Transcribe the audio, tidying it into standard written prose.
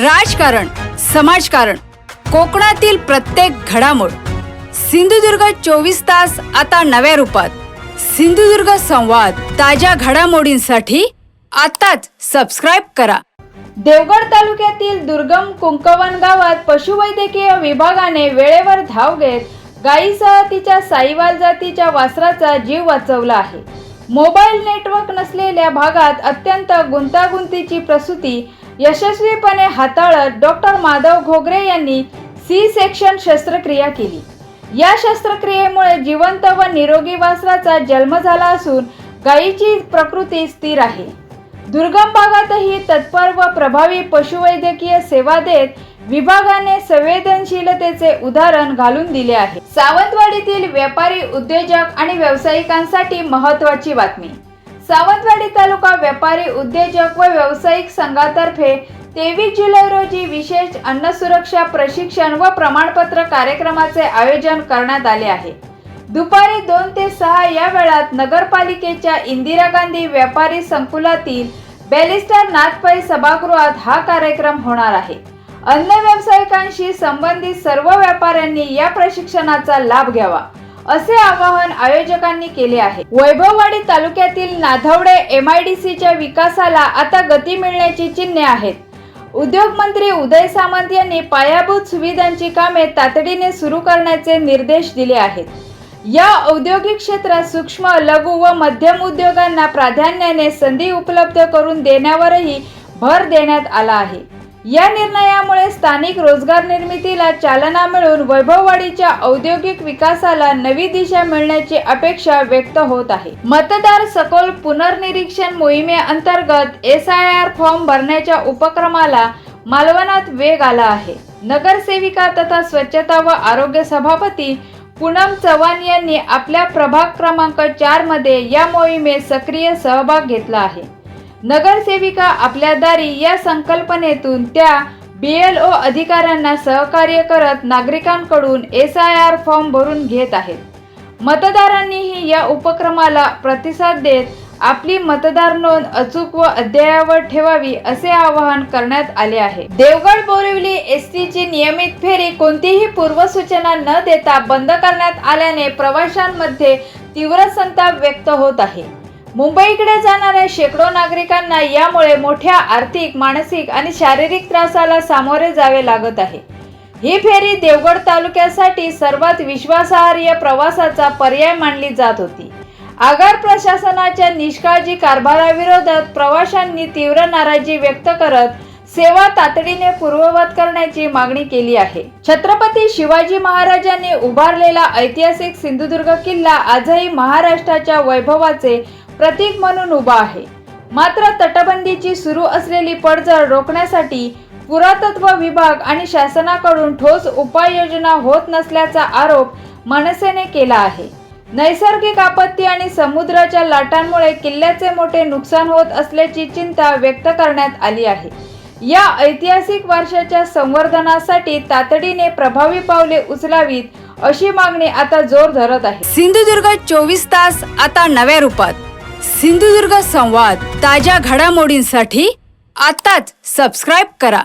राजकारण, समाजकारण, कोकणातील प्रत्येक घडामोड. सिंधुदुर्ग 24 तास आता नव्या रूपात. सिंधुदुर्ग संवाद, ताज्या घडामोडींसाठी आताच सबस्क्राइब करा. देवगड तालुक्यातील दुर्गम कुंकवन गावात पशुवैद्यकीय विभागाने वेळेवर धाव घेत गायीसह तिच्या साईवाल जातीच्या वासराचा जीव वाचवला आहे. मोबाईल नेटवर्क नसलेल्या भागात अत्यंत गुंतागुंतीची प्रसूती यशस्वीपणे हाताळत डॉक्टर माधव घोगरे यांनी सी सेक्शन शस्त्रक्रिया केली. या शस्त्रक्रियेमुळे जिवंत व निरोगी वासराचा जन्म झाला असून गायीची प्रकृती स्थिर आहे. दुर्गम भागातही तत्पर व प्रभावी पशुवैद्यकीय सेवा देत विभागाने संवेदनशीलतेचे उदाहरण घालून दिले आहे. सावंतवाडीतील व्यापारी, उद्योजक आणि व्यावसायिकांसाठी महत्त्वाची बातमी. सावंतवाडी तालुका व्यापारी, उद्योजक व व्यावसायिक संघातर्फे 23 जुलै रोजी विशेष अन्न सुरक्षा प्रशिक्षण व प्रमाणपत्र कार्यक्रमाचे आयोजन करण्यात आले आहे. दुपारी 2 ते 6 या वेळात नगरपालिकेच्या इंदिरा गांधी व्यापारी संकुलातील बॅरिस्टर नाथ पै सभागृहात हा कार्यक्रम होणार आहे. अन्न व्यावसायिकांशी संबंधित सर्व व्यापाऱ्यांनी या प्रशिक्षणाचा लाभ घ्यावा असे आवाहन आयोजकांनी केले आहे. वैभववाडी तालुक्यातील नाधवडे MIDCच्या विकासाला आता गती मिळण्याची चिन्हे आहेत. उद्योग मंत्री उदय सामंत यांनी पायाभूत सुविधांची कामे तातडीने सुरू करण्याचे निर्देश दिले आहेत. या औद्योगिक क्षेत्रात सूक्ष्म, लघु व मध्यम उद्योगांना प्राधान्याने संधी उपलब्ध करून देण्यावरही भर देण्यात आला आहे. या निर्णयामुळे स्थानिक रोजगार निर्मितीला चालना मिळून वैभववाडीच्या औद्योगिक विकासाला नवी दिशा मिळण्याची अपेक्षा व्यक्त होत आहे. मतदार सखोल पुनर्निरीक्षण मोहिमेअंतर्गत SIR फॉर्म भरण्याच्या उपक्रमाला मालवणात वेग आला आहे. नगरसेविका तथा स्वच्छता व आरोग्य सभापती पूनम चव्हाण यांनी आपल्या प्रभाग क्रमांक 4 मध्ये या मोहिमेत सक्रिय सहभाग घेतला आहे. नगरसेविका आपल्या दारी या संकल्पनेतून त्या BLO अधिकाऱ्यांना सहकार्य करत नागरिकांकडून SIR फॉर्म भरून घेत आहेत. मतदारांनीही या उपक्रमाला प्रतिसाद देत आपली मतदार नोंद अचूक व अद्ययावत ठेवावी असे आवाहन करण्यात आले आहे. देवगड बोरिवली ST ची नियमित फेरी कोणतीही पूर्वसूचना न देता बंद करण्यात आल्याने प्रवाशांमध्ये तीव्र संताप व्यक्त होत आहे. मुंबईकडे जाणाऱ्या शेकडो नागरिकांना यामुळे मोठ्या आर्थिक, मानसिक आणि शारीरिक त्रासाला सामोरे जावे लागत आहे. ही फेरी देवगड तालुक्यासाठी सर्वात विश्वासार्ह प्रवासाचा पर्याय मानली जात होती. आगार प्रशासनाच्या निष्काळजी कारभाराविरोधात प्रवाशांनी तीव्र नाराजी व्यक्त करत सेवा तातडीने पूर्ववत करण्याची मागणी केली आहे. छत्रपती शिवाजी महाराजांनी उभारलेला ऐतिहासिक सिंधुदुर्ग किल्ला आजही महाराष्ट्राच्या वैभवाचे प्रतीक म्हणून उभा आहे. मात्र तटबंदीची सुरू असलेली पडझड रोखण्यासाठी पुरातत्व विभाग आणि शासनाकडून ठोस उपाययोजना होत नसल्याचा आरोप मनसेने केला आहे. नैसर्गिक आपत्ती आणि समुद्राच्या लाटांमुळे किल्ल्याचे मोठे नुकसान होत असल्याची चिंता व्यक्त करण्यात आली आहे. या ऐतिहासिक वारशाच्या संवर्धनासाठी तातडीने प्रभावी पावले उचलावीत अशी मागणी आता जोर धरत आहे. सिंधुदुर्ग 24 तास आता नव्या रूपात. सिंधुदुर्ग संवाद, ताज्या घडामोडींसाठी आताच सबस्क्राइब करा.